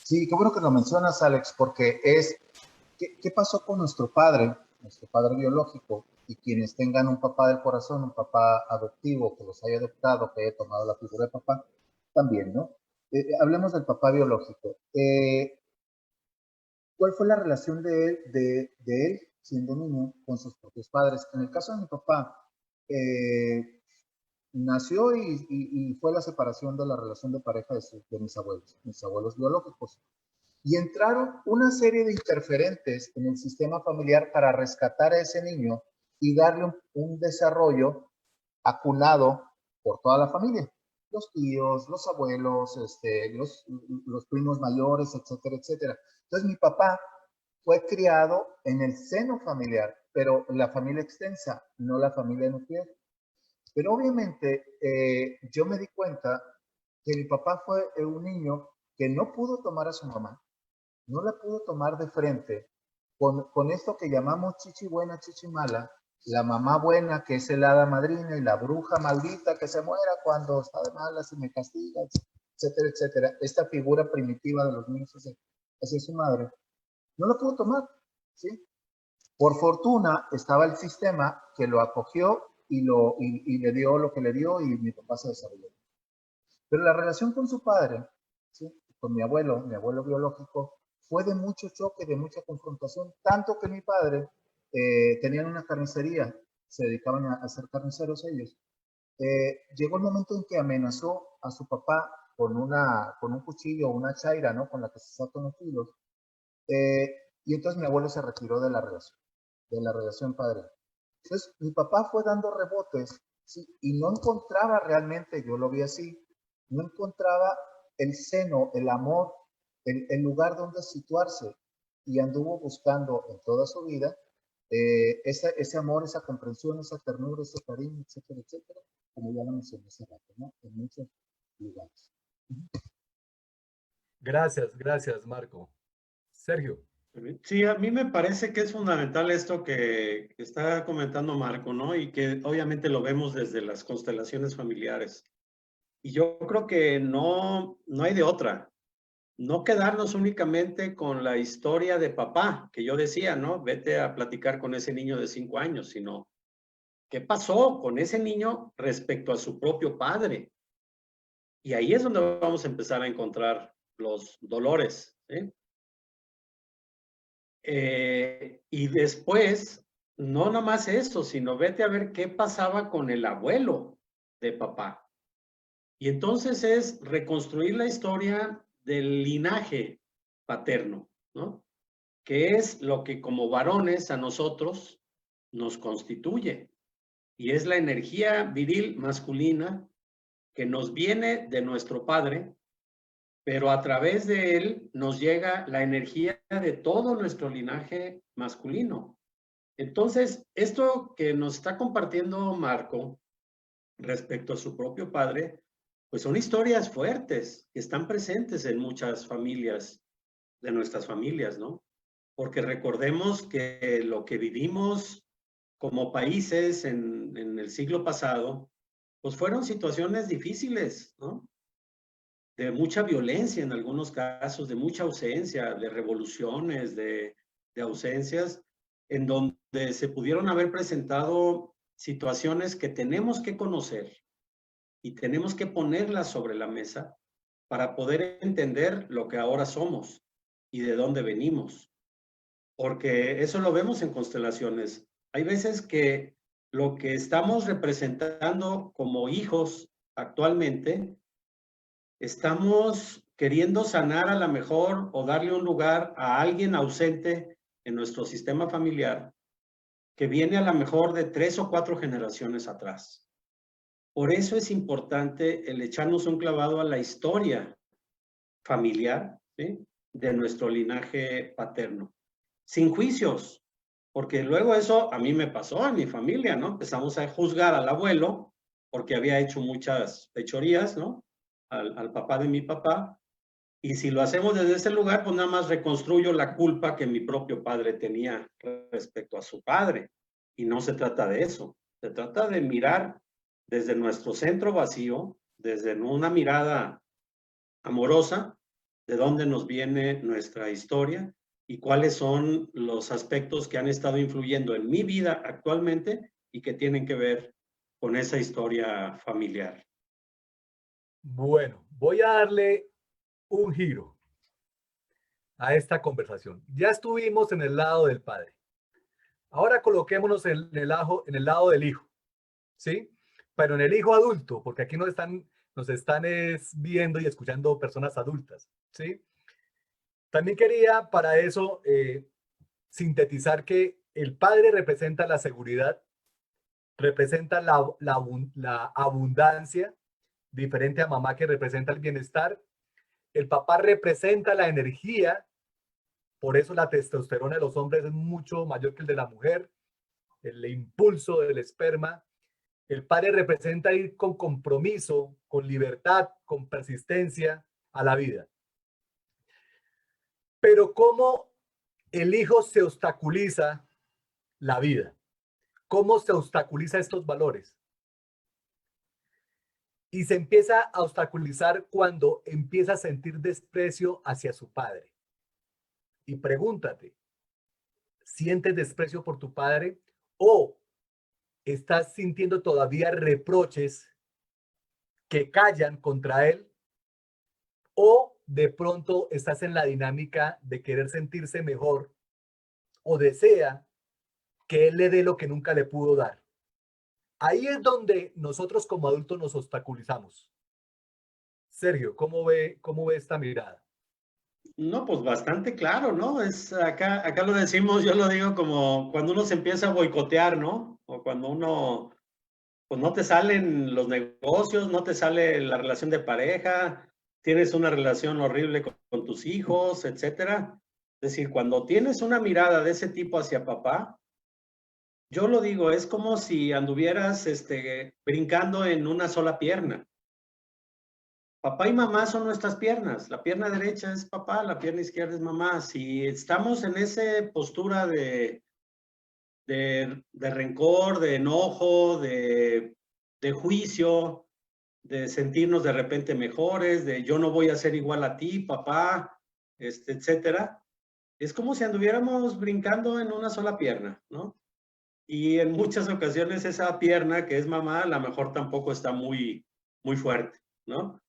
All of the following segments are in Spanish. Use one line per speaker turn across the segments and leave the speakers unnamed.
Sí, qué bueno que lo mencionas, Alex, porque ¿qué pasó con nuestro padre biológico, y quienes tengan un papá del corazón, un papá adoptivo, que los haya adoptado, que haya tomado la figura de papá, también, ¿no? Hablemos del papá biológico. ¿Cuál fue la relación de él, siendo niño, con sus propios padres? En el caso de mi papá, nació y fue la separación de la relación de pareja de mis abuelos biológicos. Y entraron una serie de interferentes en el sistema familiar para rescatar a ese niño y darle un desarrollo acunado por toda la familia. Los tíos, los abuelos, los primos mayores, etcétera, etcétera. Entonces mi papá fue criado en el seno familiar, pero la familia extensa, no la familia nuclear. Pero obviamente yo me di cuenta que mi papá fue un niño que no pudo tomar a su mamá, no la pudo tomar de frente con esto que llamamos chichi buena, chichi mala, la mamá buena que es el hada madrina y la bruja maldita que se muera cuando está de malas y me castiga, etcétera, etcétera. Esta figura primitiva de los niños hacia su madre, no la pudo tomar, ¿sí? Por fortuna estaba el sistema que lo acogió y le dio lo que le dio, y mi papá se desarrolló. Pero la relación con su padre, ¿sí?, con mi abuelo biológico, fue de mucho choque, de mucha confrontación, tanto que mi padre tenían una carnicería, se dedicaban a ser carniceros ellos. Llegó el momento en que amenazó a su papá con un cuchillo o una chaira, ¿no?, con la que se sacan los kilos. Y entonces mi abuelo se retiró de la relación padre. Entonces mi papá fue dando rebotes, ¿sí?, y no encontraba realmente, yo lo vi así, no encontraba el seno, el amor, el lugar donde situarse, y anduvo buscando en toda su vida ese amor, esa comprensión, esa ternura, ese cariño, etcétera, etcétera, como ya lo mencioné hace rato, ¿no?, en muchos lugares.
Gracias, gracias, Marco. Sergio.
Sí, a mí me parece que es fundamental esto que está comentando Marco, ¿no? Y que obviamente lo vemos desde las constelaciones familiares. Y yo creo que no hay de otra. No quedarnos únicamente con la historia de papá, que yo decía, ¿no? Vete a platicar con ese niño de 5 años, sino qué pasó con ese niño respecto a su propio padre. Y ahí es donde vamos a empezar a encontrar los dolores, ¿sí? Y después, no nomás eso, sino vete a ver qué pasaba con el abuelo de papá. Y entonces es reconstruir la historia del linaje paterno, ¿no? Que es lo que como varones a nosotros nos constituye. Y es la energía viril masculina que nos viene de nuestro padre, pero a través de él nos llega la energía de todo nuestro linaje masculino. Entonces, esto que nos está compartiendo Marco respecto a su propio padre, pues son historias fuertes que están presentes en muchas familias, de nuestras familias, ¿no? Porque recordemos que lo que vivimos como países en el siglo pasado, pues fueron situaciones difíciles, ¿no? De mucha violencia en algunos casos, de mucha ausencia, de revoluciones, de ausencias, en donde se pudieron haber presentado situaciones que tenemos que conocer y tenemos que ponerlas sobre la mesa para poder entender lo que ahora somos y de dónde venimos. Porque eso lo vemos en constelaciones. Hay veces que lo que estamos representando como hijos actualmente, estamos queriendo sanar a la mejor o darle un lugar a alguien ausente en nuestro sistema familiar que viene a la mejor de 3 o 4 generaciones atrás. Por eso es importante el echarnos un clavado a la historia familiar, ¿sí?, de nuestro linaje paterno. Sin juicios, porque luego eso a mí me pasó en mi familia, ¿no? Empezamos a juzgar al abuelo porque había hecho muchas fechorías, ¿no? Al papá de mi papá. Y si lo hacemos desde ese lugar, pues nada más reconstruyo la culpa que mi propio padre tenía respecto a su padre. Y no se trata de eso. Se trata de mirar desde nuestro centro vacío, desde una mirada amorosa, de dónde nos viene nuestra historia y cuáles son los aspectos que han estado influyendo en mi vida actualmente y que tienen que ver con esa historia familiar.
Bueno, voy a darle un giro a esta conversación. Ya estuvimos en el lado del padre. Ahora coloquémonos en el lado del hijo, ¿sí? Pero en el hijo adulto, porque aquí nos están viendo y escuchando personas adultas, ¿sí? También quería para eso sintetizar que el padre representa la seguridad, representa la abundancia, diferente a mamá que representa el bienestar. El papá representa la energía, por eso la testosterona de los hombres es mucho mayor que el de la mujer, el impulso del esperma. El padre representa ir con compromiso, con libertad, con persistencia a la vida. Pero ¿cómo el hijo se obstaculiza la vida? ¿Cómo se obstaculiza estos valores? Y se empieza a obstaculizar cuando empieza a sentir desprecio hacia su padre. Y pregúntate, ¿sientes desprecio por tu padre o estás sintiendo todavía reproches que callan contra él? ¿O de pronto estás en la dinámica de querer sentirse mejor o desea que él le dé lo que nunca le pudo dar? Ahí es donde nosotros como adultos nos obstaculizamos. Sergio, cómo ve esta mirada?
No, pues bastante claro, ¿no? Acá lo decimos, yo lo digo como cuando uno se empieza a boicotear, ¿no? O cuando uno, pues no te salen los negocios, no te sale la relación de pareja, tienes una relación horrible con tus hijos, etcétera. Es decir, cuando tienes una mirada de ese tipo hacia papá, yo lo digo, es como si anduvieras brincando en una sola pierna. Papá y mamá son nuestras piernas. La pierna derecha es papá, la pierna izquierda es mamá. Si estamos en esa postura de rencor, de enojo, de juicio, de sentirnos de repente mejores, de yo no voy a ser igual a ti, papá, etcétera, es como si anduviéramos brincando en una sola pierna, ¿no? Y en muchas ocasiones esa pierna que es mamá, a lo mejor tampoco está muy fuerte, ¿no?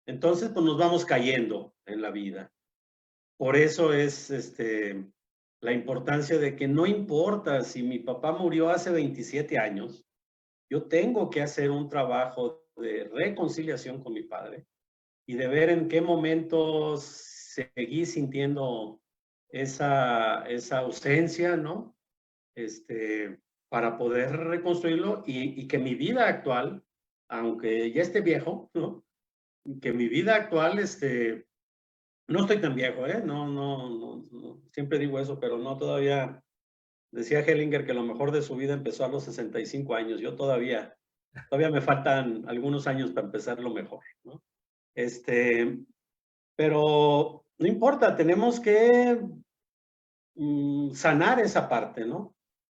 Entonces, pues nos vamos cayendo en la vida. Por eso es la importancia de que no importa si mi papá murió hace 27 años, yo tengo que hacer un trabajo de reconciliación con mi padre y de ver en qué momentos seguí sintiendo esa ausencia, ¿no? Para poder reconstruirlo y que mi vida actual, aunque ya esté viejo, ¿no? Que mi vida actual, no estoy tan viejo, ¿eh? No, siempre digo eso, pero no todavía. Decía Hellinger que lo mejor de su vida empezó a los 65 años. Yo todavía me faltan algunos años para empezar lo mejor, ¿no? Pero no importa, tenemos que sanar esa parte, ¿no?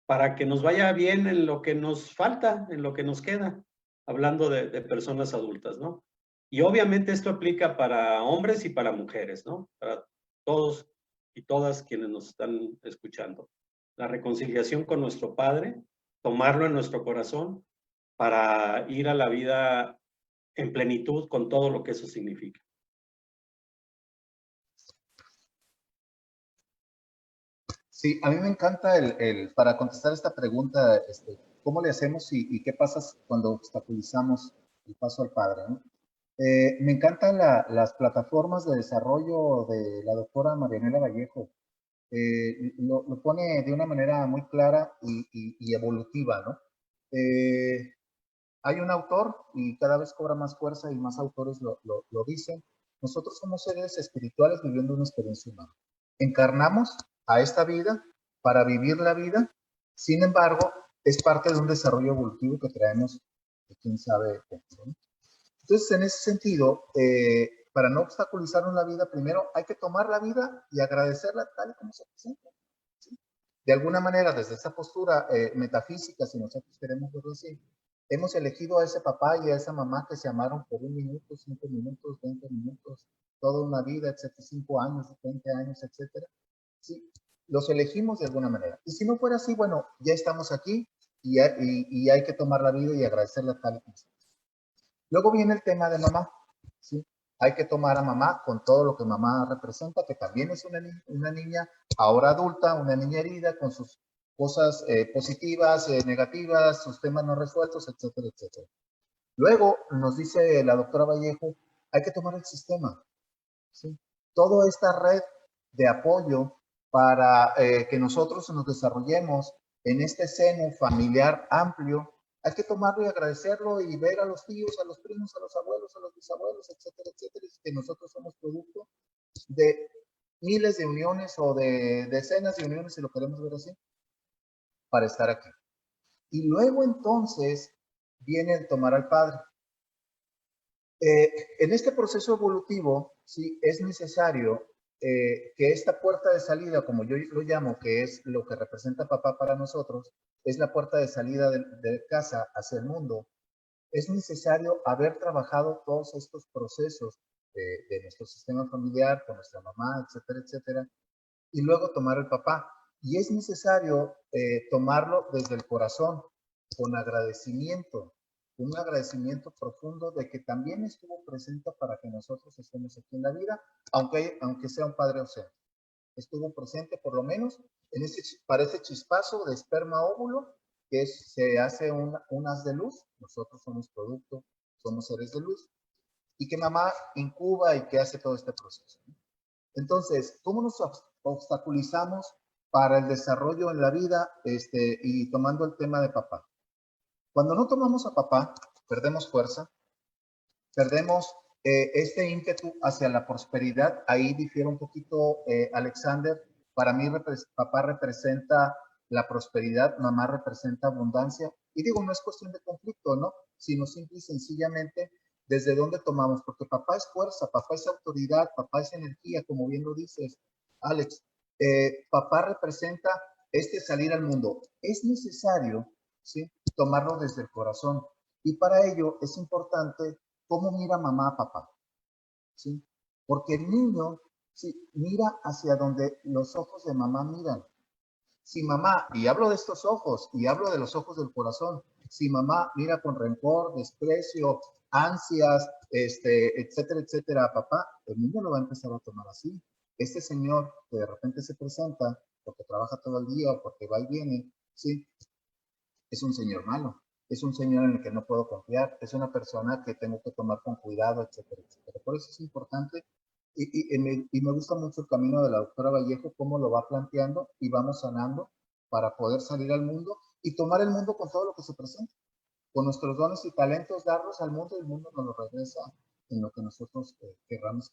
Para que nos vaya bien en lo que nos falta, en lo que nos queda, hablando de personas adultas, ¿no? Y obviamente esto aplica para hombres y para mujeres, ¿no? Para todos y todas quienes nos están escuchando. La reconciliación con nuestro Padre, tomarlo en nuestro corazón para ir a la vida en plenitud con todo lo que eso significa.
Sí, a mí me encanta para contestar esta pregunta, ¿cómo le hacemos y qué pasa cuando obstaculizamos el paso al padre, ¿no? Me encantan las plataformas de desarrollo de la doctora Marianela Vallejo. Lo pone de una manera muy clara y evolutiva, ¿no? Hay un autor y cada vez cobra más fuerza y más autores lo dicen. Nosotros somos seres espirituales viviendo una experiencia humana. Encarnamos a esta vida para vivir la vida, sin embargo, es parte de un desarrollo evolutivo que traemos de quién sabe cuánto, ¿no? Entonces, en ese sentido, para no obstaculizarnos la vida, primero hay que tomar la vida y agradecerla tal y como se presenta, ¿sí? De alguna manera, desde esa postura metafísica, si nosotros queremos verlo así, hemos elegido a ese papá y a esa mamá que se amaron por 1 minuto, 5 minutos, 20 minutos, toda una vida, etcétera, 5 años, 20 años, etcétera. Sí, los elegimos de alguna manera. Y si no fuera así, bueno, ya estamos aquí y hay que tomar la vida y agradecerla tal y como está. Luego viene el tema de mamá, ¿sí? Hay que tomar a mamá con todo lo que mamá representa, que también es una niña ahora adulta, una niña herida, con sus cosas positivas, negativas, sus temas no resueltos, etcétera, etcétera. Luego nos dice la doctora Vallejo, hay que tomar el sistema, ¿sí? Toda esta red de apoyo para que nosotros nos desarrollemos en este seno familiar amplio, hay que tomarlo y agradecerlo y ver a los tíos, a los primos, a los abuelos, a los bisabuelos, etcétera, etcétera, y que nosotros somos producto de miles de uniones o de decenas de uniones, si lo queremos ver así, para estar aquí. Y luego entonces viene el tomar al padre. En este proceso evolutivo, sí, es necesario que esta puerta de salida, como yo lo llamo, que es lo que representa papá para nosotros, es la puerta de salida de casa hacia el mundo. Es necesario haber trabajado todos estos procesos de nuestro sistema familiar, con nuestra mamá, etcétera, etcétera, y luego tomar el papá. Y es necesario tomarlo desde el corazón, con agradecimiento, un agradecimiento profundo de que también estuvo presente para que nosotros estemos aquí en la vida, aunque sea un padre ausente. Estuvo presente por lo menos para ese chispazo de esperma óvulo, que se hace un haz de luz. Nosotros somos producto, somos seres de luz, y que mamá incuba y que hace todo este proceso. Entonces, ¿cómo nos obstaculizamos para el desarrollo en la vida y tomando el tema de papá? Cuando no tomamos a papá, perdemos fuerza, perdemos este ímpetu hacia la prosperidad. Ahí difiere un poquito Alexander. Para mí papá representa la prosperidad, mamá representa abundancia. Y digo, no es cuestión de conflicto, ¿no? Sino simple y sencillamente desde dónde tomamos, porque papá es fuerza, papá es autoridad, papá es energía, como bien lo dices, Alex. Papá representa este salir al mundo. Es necesario, ¿sí?, tomarlo desde el corazón. Y para ello es importante cómo mira mamá a papá, ¿sí? Porque el niño, sí, mira hacia donde los ojos de mamá miran. Si mamá, y hablo de estos ojos, y hablo de los ojos del corazón, si mamá mira con rencor, desprecio, ansias, etcétera, etcétera, a papá, el niño lo va a empezar a tomar así. Este señor que de repente se presenta, porque trabaja todo el día, o porque va y viene, ¿sí?, es un señor malo, es un señor en el que no puedo confiar, es una persona que tengo que tomar con cuidado, etcétera, etcétera. Por eso es importante y me gusta mucho el camino de la doctora Vallejo, cómo lo va planteando y vamos sanando para poder salir al mundo y tomar el mundo con todo lo que se presenta. Con nuestros dones y talentos, darlos al mundo y el mundo nos lo regresa en lo que nosotros querramos.